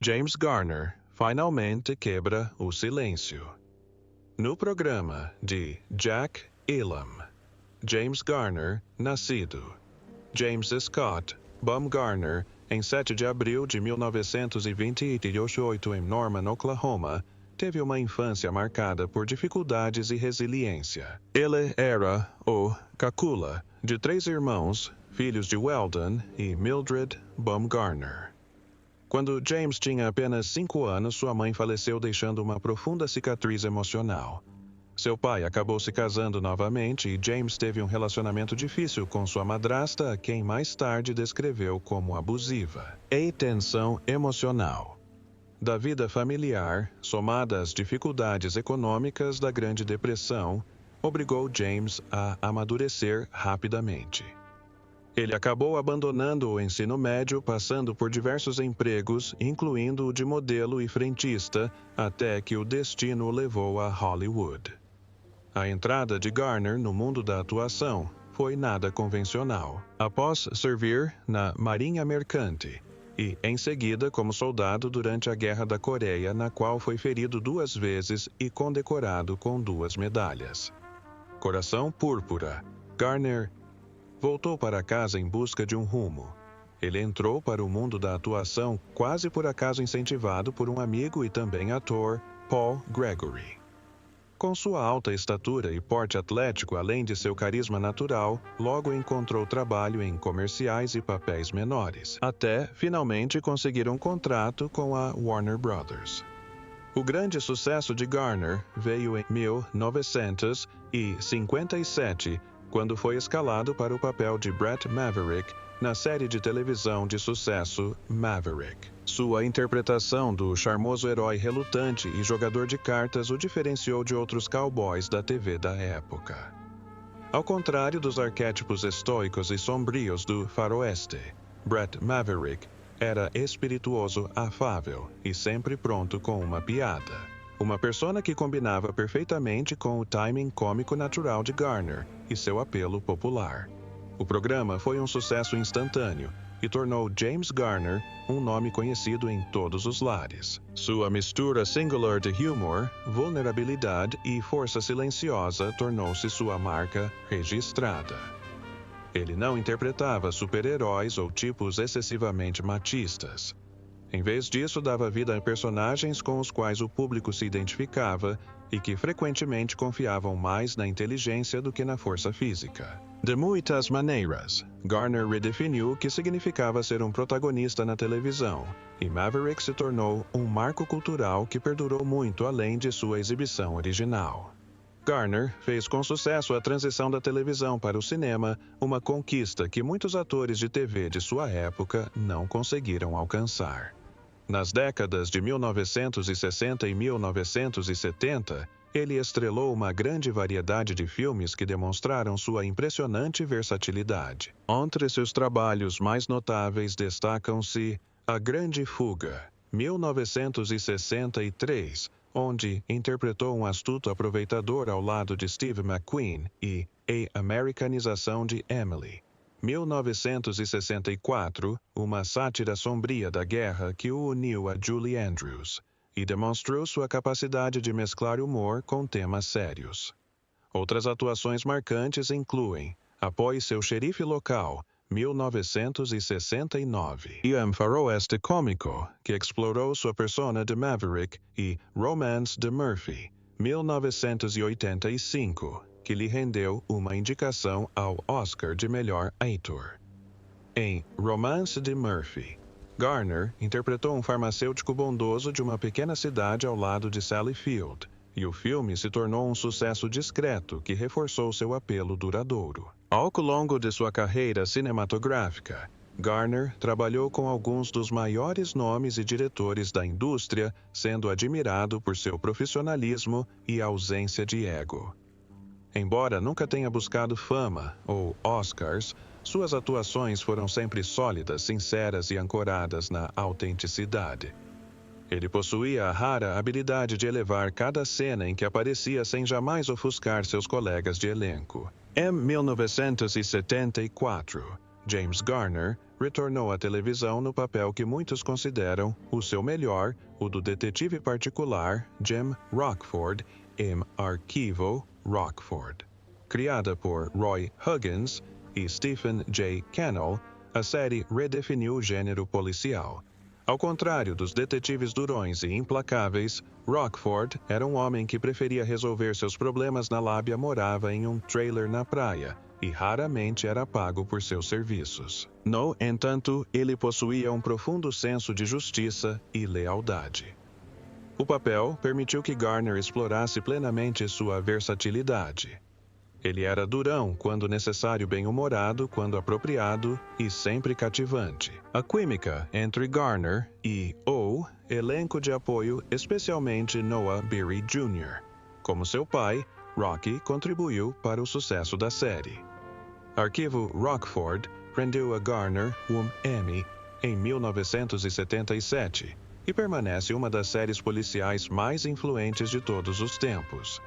James Garner finalmente quebra o silêncio. No programa de Jack Elam, James Garner, nascido James Scott Baumgartner, em 7 de abril de 1928 em Norman, Oklahoma, teve uma infância marcada por dificuldades e resiliência. Ele era o caçula de 3 irmãos, filhos de Weldon e Mildred Baumgartner. Quando James tinha apenas 5 anos, sua mãe faleceu, deixando uma profunda cicatriz emocional. Seu pai acabou se casando novamente e James teve um relacionamento difícil com sua madrasta, a quem mais tarde descreveu como abusiva. E tensão emocional da vida familiar, somada às dificuldades econômicas da Grande Depressão, obrigou James a amadurecer rapidamente. Ele acabou abandonando o ensino médio, passando por diversos empregos, incluindo o de modelo e frentista, até que o destino o levou a Hollywood. A entrada de Garner no mundo da atuação foi nada convencional. Após servir na Marinha Mercante e, em seguida, como soldado durante a Guerra da Coreia, na qual foi ferido 2 vezes e condecorado com 2 medalhas. Coração Púrpura, Garner voltou para casa em busca de um rumo. Ele entrou para o mundo da atuação quase por acaso, incentivado por um amigo e também ator, Paul Gregory. Com sua alta estatura e porte atlético, além de seu carisma natural, logo encontrou trabalho em comerciais e papéis menores, até finalmente conseguir um contrato com a Warner Brothers. O grande sucesso de Garner veio em 1957, quando foi escalado para o papel de Brett Maverick na série de televisão de sucesso Maverick. Sua interpretação do charmoso herói relutante e jogador de cartas o diferenciou de outros cowboys da TV da época. Ao contrário dos arquétipos estoicos e sombrios do faroeste, Brett Maverick era espirituoso, afável e sempre pronto com uma piada. Uma persona que combinava perfeitamente com o timing cômico natural de Garner e seu apelo popular. O programa foi um sucesso instantâneo e tornou James Garner um nome conhecido em todos os lares. Sua mistura singular de humor, vulnerabilidade e força silenciosa tornou-se sua marca registrada. Ele não interpretava super-heróis ou tipos excessivamente machistas. Em vez disso, dava vida a personagens com os quais o público se identificava e que frequentemente confiavam mais na inteligência do que na força física. De muitas maneiras, Garner redefiniu o que significava ser um protagonista na televisão, e Maverick se tornou um marco cultural que perdurou muito além de sua exibição original. Garner fez com sucesso a transição da televisão para o cinema, uma conquista que muitos atores de TV de sua época não conseguiram alcançar. Nas décadas de 1960 e 1970, ele estrelou uma grande variedade de filmes que demonstraram sua impressionante versatilidade. Entre seus trabalhos mais notáveis destacam-se A Grande Fuga, 1963, onde interpretou um astuto aproveitador ao lado de Steve McQueen, e A Americanização de Emily, 1964, uma sátira sombria da guerra que o uniu a Julie Andrews e demonstrou sua capacidade de mesclar humor com temas sérios. Outras atuações marcantes incluem Apoie Seu Xerife Local, 1969, e Um Faroeste Cômico, que explorou sua persona de Maverick, e Romance de Murphy, 1985, que lhe rendeu uma indicação ao Oscar de melhor ator. Em Romance de Murphy, Garner interpretou um farmacêutico bondoso de uma pequena cidade ao lado de Sally Field, e o filme se tornou um sucesso discreto que reforçou seu apelo duradouro. Ao longo de sua carreira cinematográfica, Garner trabalhou com alguns dos maiores nomes e diretores da indústria, sendo admirado por seu profissionalismo e ausência de ego. Embora nunca tenha buscado fama ou Oscars, suas atuações foram sempre sólidas, sinceras e ancoradas na autenticidade. Ele possuía a rara habilidade de elevar cada cena em que aparecia sem jamais ofuscar seus colegas de elenco. Em 1974, James Garner retornou à televisão no papel que muitos consideram o seu melhor, o do detetive particular Jim Rockford em Arquivo Rockford. Criada por Roy Huggins e Stephen J. Cannell, a série redefiniu o gênero policial. Ao contrário dos detetives durões e implacáveis, Rockford era um homem que preferia resolver seus problemas na lábia, morava em um trailer na praia e raramente era pago por seus serviços. No entanto, ele possuía um profundo senso de justiça e lealdade. O papel permitiu que Garner explorasse plenamente sua versatilidade. Ele era durão quando necessário, bem-humorado quando apropriado e sempre cativante. A química entre Garner e o elenco de apoio, especialmente Noah Beery Jr. Como seu pai, Rocky contribuiu para o sucesso da série. Arquivo Rockford rendeu a Garner um Emmy em 1977 e permanece uma das séries policiais mais influentes de todos os tempos.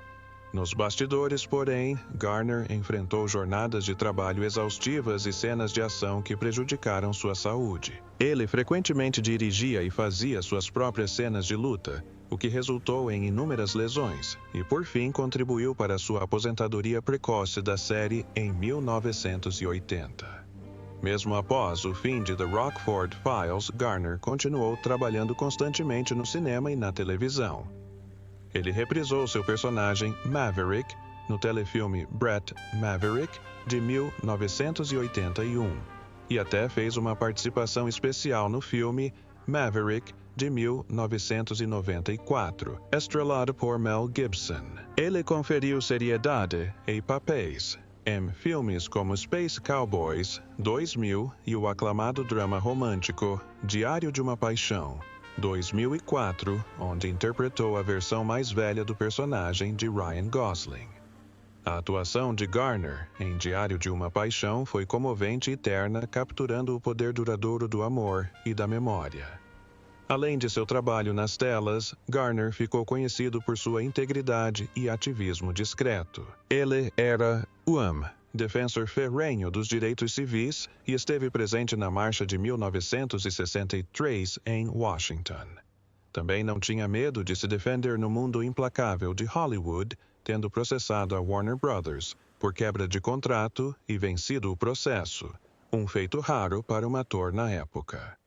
Nos bastidores, porém, Garner enfrentou jornadas de trabalho exaustivas e cenas de ação que prejudicaram sua saúde. Ele frequentemente dirigia e fazia suas próprias cenas de luta, o que resultou em inúmeras lesões, e por fim contribuiu para sua aposentadoria precoce da série em 1980. Mesmo após o fim de The Rockford Files, Garner continuou trabalhando constantemente no cinema e na televisão. Ele reprisou seu personagem Maverick no telefilme Bret Maverick de 1981 e até fez uma participação especial no filme Maverick de 1994, estrelado por Mel Gibson. Ele conferiu seriedade e papéis em filmes como Space Cowboys 2000 e o aclamado drama romântico Diário de uma Paixão 2004, onde interpretou a versão mais velha do personagem de Ryan Gosling. A atuação de Garner em Diário de uma Paixão foi comovente e terna, capturando o poder duradouro do amor e da memória. Além de seu trabalho nas telas, Garner ficou conhecido por sua integridade e ativismo discreto. Ele era defensor ferrenho dos direitos civis e esteve presente na Marcha de 1963 em Washington. Também não tinha medo de se defender no mundo implacável de Hollywood, tendo processado a Warner Brothers por quebra de contrato e vencido o processo, um feito raro para um ator na época.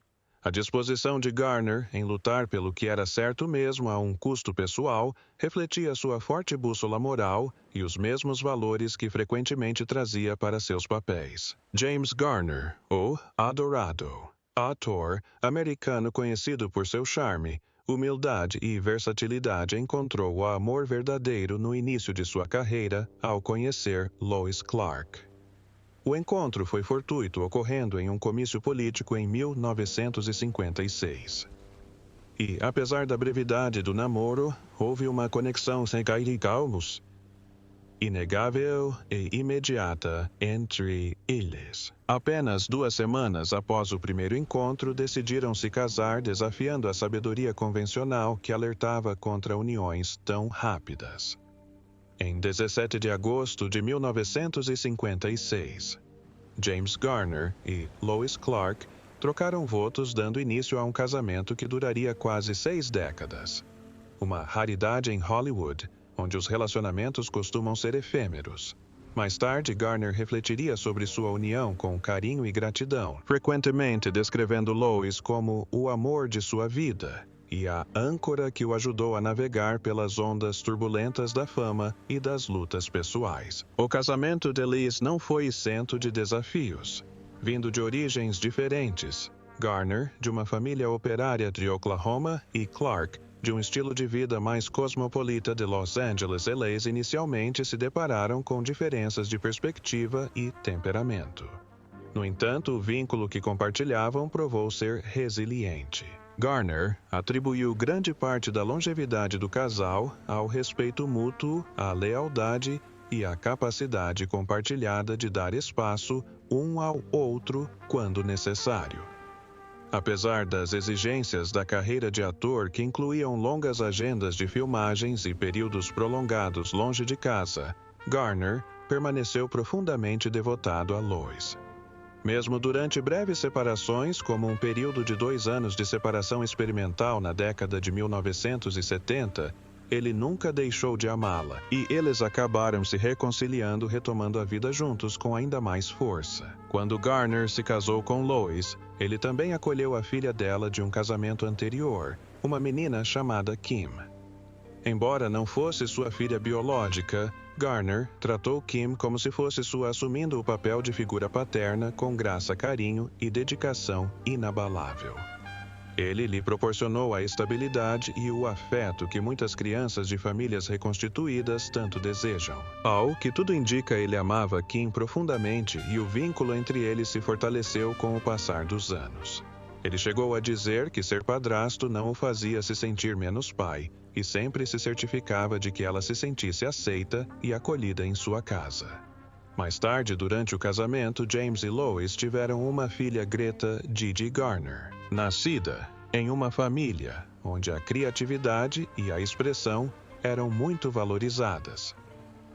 A disposição de Garner em lutar pelo que era certo mesmo a um custo pessoal refletia sua forte bússola moral e os mesmos valores que frequentemente trazia para seus papéis. James Garner, o Adorado, ator americano conhecido por seu charme, humildade e versatilidade, encontrou o amor verdadeiro no início de sua carreira ao conhecer Lois Clark. O encontro foi fortuito, ocorrendo em um comício político em 1956. E, apesar da brevidade do namoro, houve uma conexão sem cairicalmos, inegável e imediata entre eles. Apenas 2 semanas após o primeiro encontro, decidiram se casar, desafiando a sabedoria convencional que alertava contra uniões tão rápidas. Em 17 de agosto de 1956, James Garner e Lois Clark trocaram votos, dando início a um casamento que duraria quase 6 décadas. Uma raridade em Hollywood, onde os relacionamentos costumam ser efêmeros. Mais tarde, Garner refletiria sobre sua união com carinho e gratidão, frequentemente descrevendo Lois como o amor de sua vida e a âncora que o ajudou a navegar pelas ondas turbulentas da fama e das lutas pessoais. O casamento de Liz não foi isento de desafios. Vindo de origens diferentes, Garner, de uma família operária de Oklahoma, e Clark, de um estilo de vida mais cosmopolita de Los Angeles, eles inicialmente se depararam com diferenças de perspectiva e temperamento. No entanto, o vínculo que compartilhavam provou ser resiliente. Garner atribuiu grande parte da longevidade do casal ao respeito mútuo, à lealdade e à capacidade compartilhada de dar espaço um ao outro quando necessário. Apesar das exigências da carreira de ator, que incluíam longas agendas de filmagens e períodos prolongados longe de casa, Garner permaneceu profundamente devotado a Lois. Mesmo durante breves separações, como um período de 2 anos de separação experimental na década de 1970, ele nunca deixou de amá-la, e eles acabaram se reconciliando, retomando a vida juntos com ainda mais força. Quando Garner se casou com Lois, ele também acolheu a filha dela de um casamento anterior, uma menina chamada Kim. Embora não fosse sua filha biológica, Garner tratou Kim como se fosse sua, assumindo o papel de figura paterna com graça, carinho e dedicação inabalável. Ele lhe proporcionou a estabilidade e o afeto que muitas crianças de famílias reconstituídas tanto desejam. Ao que tudo indica, ele amava Kim profundamente e o vínculo entre eles se fortaleceu com o passar dos anos. Ele chegou a dizer que ser padrasto não o fazia se sentir menos pai, e sempre se certificava de que ela se sentisse aceita e acolhida em sua casa. Mais tarde, durante o casamento, James e Lois tiveram uma filha, Greta Gigi Garner, nascida em uma família onde a criatividade e a expressão eram muito valorizadas.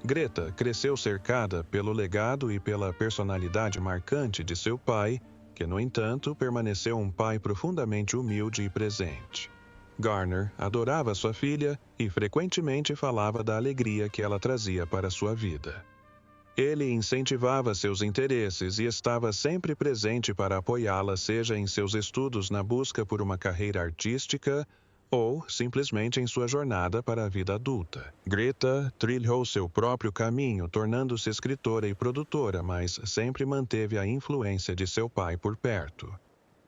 Greta cresceu cercada pelo legado e pela personalidade marcante de seu pai, que, no entanto, permaneceu um pai profundamente humilde e presente. Garner adorava sua filha e frequentemente falava da alegria que ela trazia para sua vida. Ele incentivava seus interesses e estava sempre presente para apoiá-la, seja em seus estudos na busca por uma carreira artística ou simplesmente em sua jornada para a vida adulta. Greta trilhou seu próprio caminho, tornando-se escritora e produtora, mas sempre manteve a influência de seu pai por perto.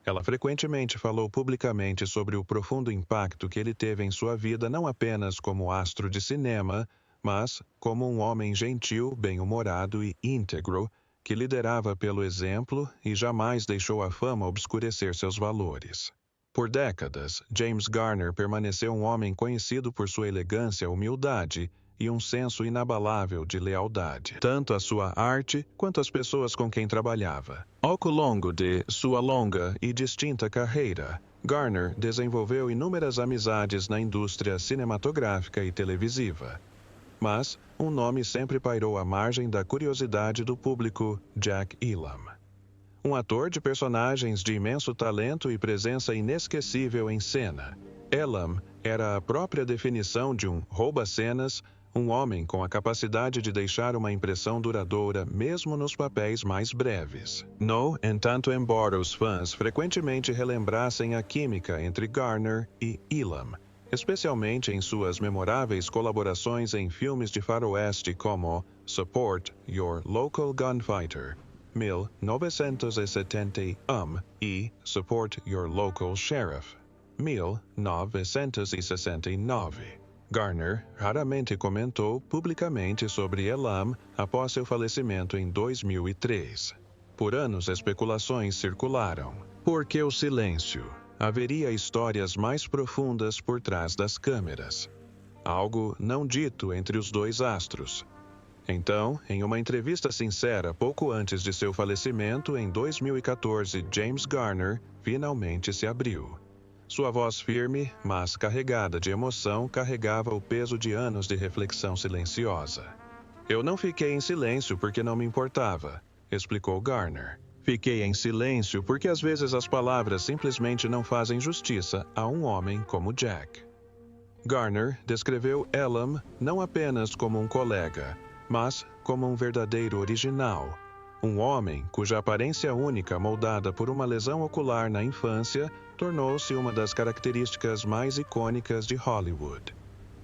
Ela frequentemente falou publicamente sobre o profundo impacto que ele teve em sua vida, não apenas como astro de cinema, mas como um homem gentil, bem-humorado e íntegro, que liderava pelo exemplo e jamais deixou a fama obscurecer seus valores. Por décadas, James Garner permaneceu um homem conhecido por sua elegância, humildade e um senso inabalável de lealdade, tanto à sua arte quanto às pessoas com quem trabalhava. Ao longo de sua longa e distinta carreira, Garner desenvolveu inúmeras amizades na indústria cinematográfica e televisiva. Mas um nome sempre pairou à margem da curiosidade do público: Jack Elam. Um ator de personagens de imenso talento e presença inesquecível em cena. Elam era a própria definição de um rouba-cenas, um homem com a capacidade de deixar uma impressão duradoura mesmo nos papéis mais breves. No entanto, embora os fãs frequentemente relembrassem a química entre Garner e Elam, especialmente em suas memoráveis colaborações em filmes de faroeste como Support Your Local Gunfighter, 1971, e Support Your Local Sheriff, 1969. Garner raramente comentou publicamente sobre Elam após seu falecimento em 2003. Por anos, especulações circularam. Por que o silêncio? Haveria histórias mais profundas por trás das câmeras. Algo não dito entre os dois astros. Então, em uma entrevista sincera pouco antes de seu falecimento, em 2014, James Garner finalmente se abriu. Sua voz firme, mas carregada de emoção, carregava o peso de anos de reflexão silenciosa. Eu não fiquei em silêncio porque não me importava, explicou Garner. Fiquei em silêncio porque às vezes as palavras simplesmente não fazem justiça a um homem como Jack. Garner descreveu Elam não apenas como um colega, mas como um verdadeiro original. Um homem cuja aparência única, moldada por uma lesão ocular na infância, tornou-se uma das características mais icônicas de Hollywood.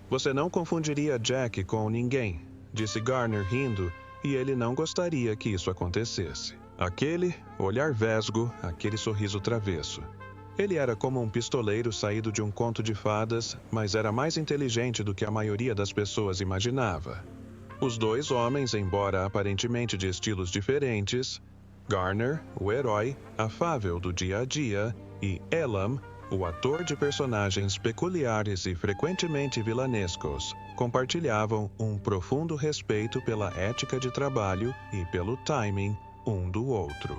Você não confundiria Jack com ninguém, disse Garner rindo, e ele não gostaria que isso acontecesse. Aquele olhar vesgo, aquele sorriso travesso. Ele era como um pistoleiro saído de um conto de fadas, mas era mais inteligente do que a maioria das pessoas imaginava. Os dois homens, embora aparentemente de estilos diferentes, Garner, o herói afável do dia a dia, e Elam, o ator de personagens peculiares e frequentemente vilanescos, compartilhavam um profundo respeito pela ética de trabalho e pelo timing um do outro.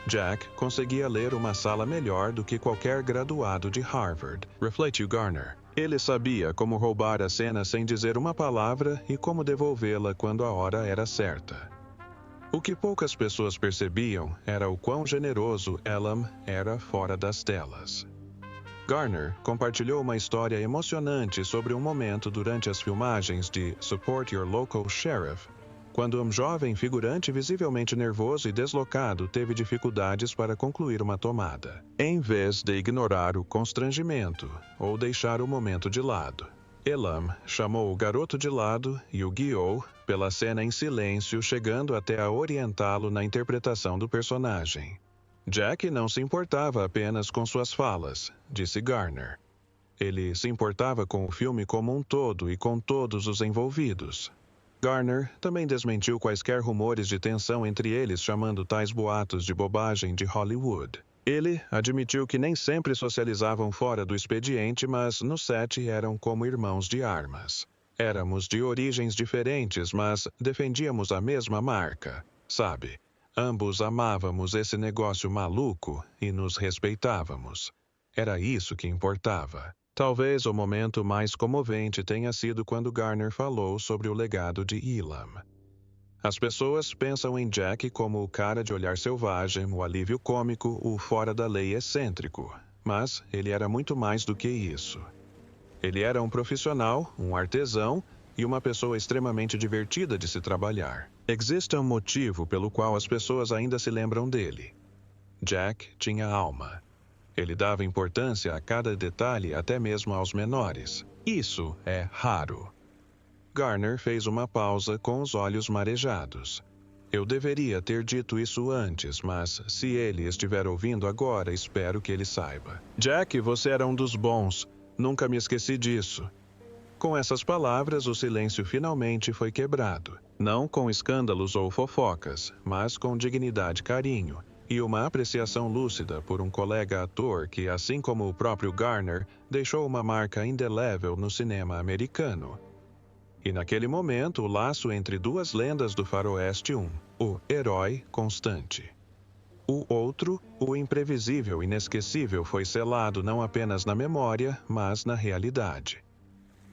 Jack conseguia ler uma sala melhor do que qualquer graduado de Harvard, refletiu Garner. Ele sabia como roubar a cena sem dizer uma palavra e como devolvê-la quando a hora era certa. O que poucas pessoas percebiam era o quão generoso Elam era fora das telas. Garner compartilhou uma história emocionante sobre um momento durante as filmagens de Support Your Local Sheriff, quando um jovem figurante visivelmente nervoso e deslocado teve dificuldades para concluir uma tomada. Em vez de ignorar o constrangimento ou deixar o momento de lado, Elam chamou o garoto de lado e o guiou pela cena em silêncio, chegando até a orientá-lo na interpretação do personagem. Jack não se importava apenas com suas falas, disse Garner. Ele se importava com o filme como um todo e com todos os envolvidos. Garner também desmentiu quaisquer rumores de tensão entre eles, chamando tais boatos de bobagem de Hollywood. Ele admitiu que nem sempre socializavam fora do expediente, mas no set eram como irmãos de armas. Éramos de origens diferentes, mas defendíamos a mesma marca, sabe? Ambos amávamos esse negócio maluco e nos respeitávamos. Era isso que importava. Talvez o momento mais comovente tenha sido quando Garner falou sobre o legado de Elam. As pessoas pensam em Jack como o cara de olhar selvagem, o alívio cômico, o fora da lei excêntrico. Mas ele era muito mais do que isso. Ele era um profissional, um artesão e uma pessoa extremamente divertida de se trabalhar. Existe um motivo pelo qual as pessoas ainda se lembram dele. Jack tinha alma. Ele dava importância a cada detalhe, até mesmo aos menores. Isso é raro. Garner fez uma pausa com os olhos marejados. Eu deveria ter dito isso antes, mas se ele estiver ouvindo agora, espero que ele saiba. Jack, você era um dos bons. Nunca me esqueci disso. Com essas palavras, o silêncio finalmente foi quebrado. Não com escândalos ou fofocas, mas com dignidade e carinho. E uma apreciação lúcida por um colega ator que, assim como o próprio Garner, deixou uma marca indelével no cinema americano. E naquele momento, o laço entre duas lendas do faroeste, o herói constante. O outro, o imprevisível e inesquecível, foi selado não apenas na memória, mas na realidade.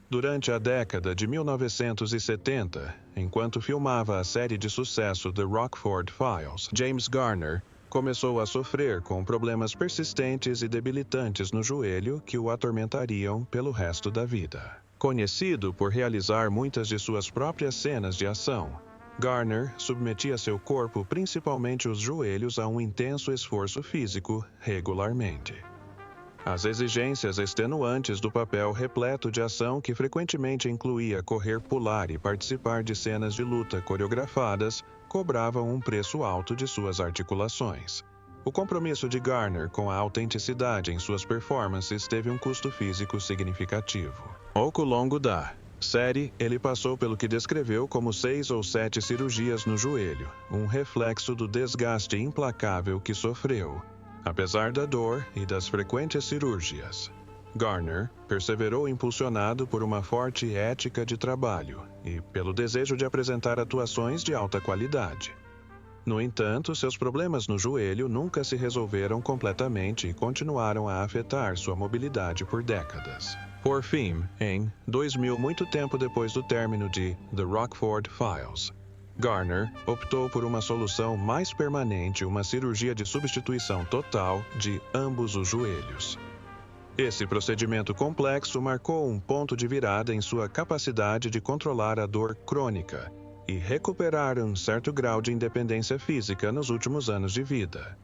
Durante a década de 1970, enquanto filmava a série de sucesso The Rockford Files, James Garner começou a sofrer com problemas persistentes e debilitantes no joelho que o atormentariam pelo resto da vida. Conhecido por realizar muitas de suas próprias cenas de ação, Garner submetia seu corpo, principalmente os joelhos, a um intenso esforço físico regularmente. As exigências extenuantes do papel repleto de ação, que frequentemente incluía correr, pular e participar de cenas de luta coreografadas, cobravam um preço alto de suas articulações. O compromisso de Garner com a autenticidade em suas performances teve um custo físico significativo. Ao longo da série, ele passou pelo que descreveu como 6 ou 7 cirurgias no joelho, um reflexo do desgaste implacável que sofreu. Apesar da dor e das frequentes cirurgias, Garner perseverou impulsionado por uma forte ética de trabalho e pelo desejo de apresentar atuações de alta qualidade. No entanto, seus problemas no joelho nunca se resolveram completamente e continuaram a afetar sua mobilidade por décadas. Por fim, em 2000, muito tempo depois do término de The Rockford Files, Garner optou por uma solução mais permanente, uma cirurgia de substituição total de ambos os joelhos. Esse procedimento complexo marcou um ponto de virada em sua capacidade de controlar a dor crônica e recuperar um certo grau de independência física nos últimos anos de vida.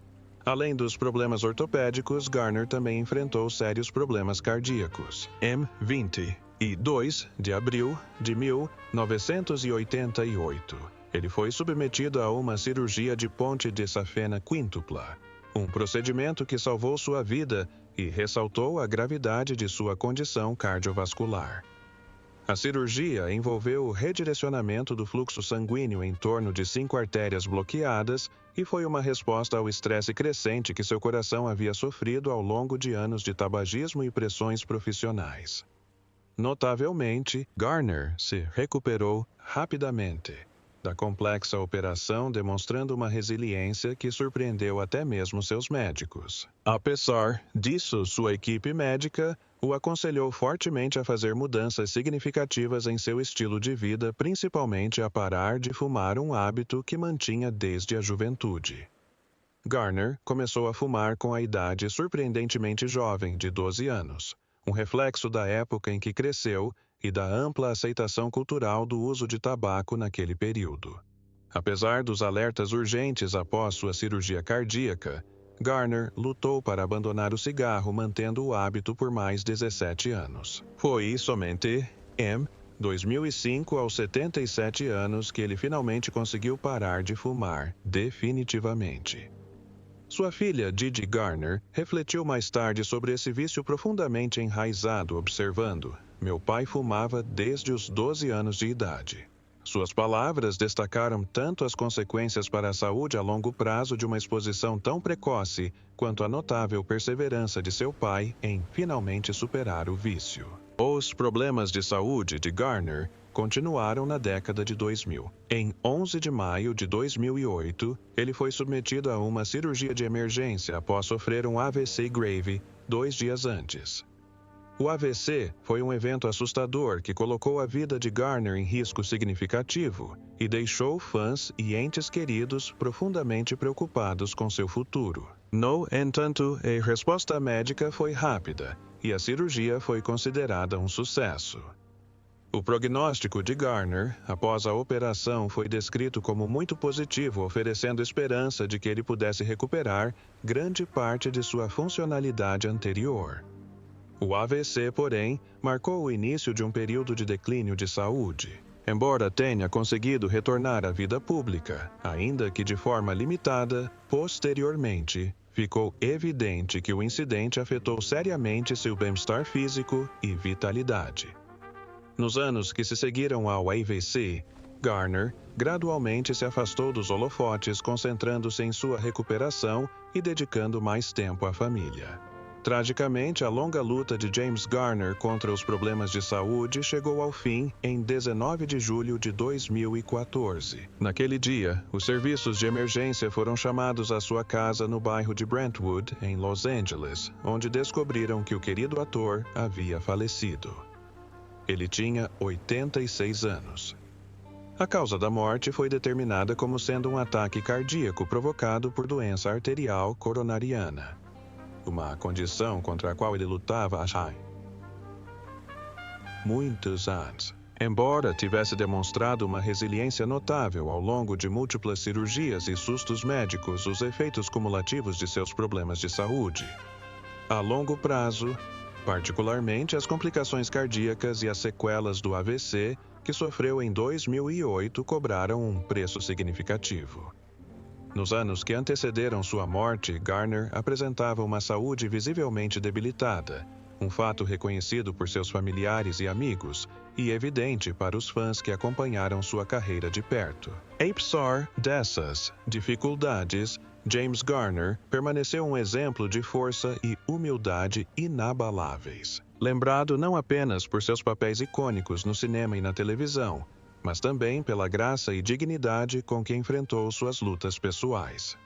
Além dos problemas ortopédicos, Garner também enfrentou sérios problemas cardíacos. Em 22 de abril de 1988, ele foi submetido a uma cirurgia de ponte de safena quíntupla, um procedimento que salvou sua vida e ressaltou a gravidade de sua condição cardiovascular. A cirurgia envolveu o redirecionamento do fluxo sanguíneo em torno de 5 artérias bloqueadas e foi uma resposta ao estresse crescente que seu coração havia sofrido ao longo de anos de tabagismo e pressões profissionais. Notavelmente, Garner se recuperou rapidamente da complexa operação, demonstrando uma resiliência que surpreendeu até mesmo seus médicos. Apesar disso, sua equipe médica o aconselhou fortemente a fazer mudanças significativas em seu estilo de vida, principalmente a parar de fumar, um hábito que mantinha desde a juventude. Garner começou a fumar com a idade surpreendentemente jovem de 12 anos, um reflexo da época em que cresceu e da ampla aceitação cultural do uso de tabaco naquele período. Apesar dos alertas urgentes após sua cirurgia cardíaca, Garner lutou para abandonar o cigarro, mantendo o hábito por mais 17 anos. Foi somente em 2005, aos 77 anos, que ele finalmente conseguiu parar de fumar definitivamente. Sua filha, Didi Garner, refletiu mais tarde sobre esse vício profundamente enraizado, observando: "Meu pai fumava desde os 12 anos de idade." Suas palavras destacaram tanto as consequências para a saúde a longo prazo de uma exposição tão precoce, quanto a notável perseverança de seu pai em finalmente superar o vício. Os problemas de saúde de Garner continuaram na década de 2000. Em 11 de maio de 2008, ele foi submetido a uma cirurgia de emergência após sofrer um AVC grave 2 dias antes. O AVC foi um evento assustador que colocou a vida de Garner em risco significativo e deixou fãs e entes queridos profundamente preocupados com seu futuro. No entanto, a resposta médica foi rápida e a cirurgia foi considerada um sucesso. O prognóstico de Garner, após a operação, foi descrito como muito positivo, oferecendo esperança de que ele pudesse recuperar grande parte de sua funcionalidade anterior. O AVC, porém, marcou o início de um período de declínio de saúde. Embora tenha conseguido retornar à vida pública, ainda que de forma limitada, posteriormente, ficou evidente que o incidente afetou seriamente seu bem-estar físico e vitalidade. Nos anos que se seguiram ao AVC, Garner gradualmente se afastou dos holofotes, concentrando-se em sua recuperação e dedicando mais tempo à família. Tragicamente, a longa luta de James Garner contra os problemas de saúde chegou ao fim em 19 de julho de 2014. Naquele dia, os serviços de emergência foram chamados à sua casa no bairro de Brentwood, em Los Angeles, onde descobriram que o querido ator havia falecido. Ele tinha 86 anos. A causa da morte foi determinada como sendo um ataque cardíaco provocado por doença arterial coronariana, uma condição contra a qual ele lutava há muitos anos. Embora tivesse demonstrado uma resiliência notável ao longo de múltiplas cirurgias e sustos médicos, os efeitos cumulativos de seus problemas de saúde a longo prazo, particularmente as complicações cardíacas e as sequelas do AVC, que sofreu em 2008, cobraram um preço significativo. Nos anos que antecederam sua morte, Garner apresentava uma saúde visivelmente debilitada, um fato reconhecido por seus familiares e amigos e evidente para os fãs que acompanharam sua carreira de perto. Apesar dessas dificuldades, James Garner permaneceu um exemplo de força e humildade inabaláveis. Lembrado não apenas por seus papéis icônicos no cinema e na televisão, mas também pela graça e dignidade com que enfrentou suas lutas pessoais.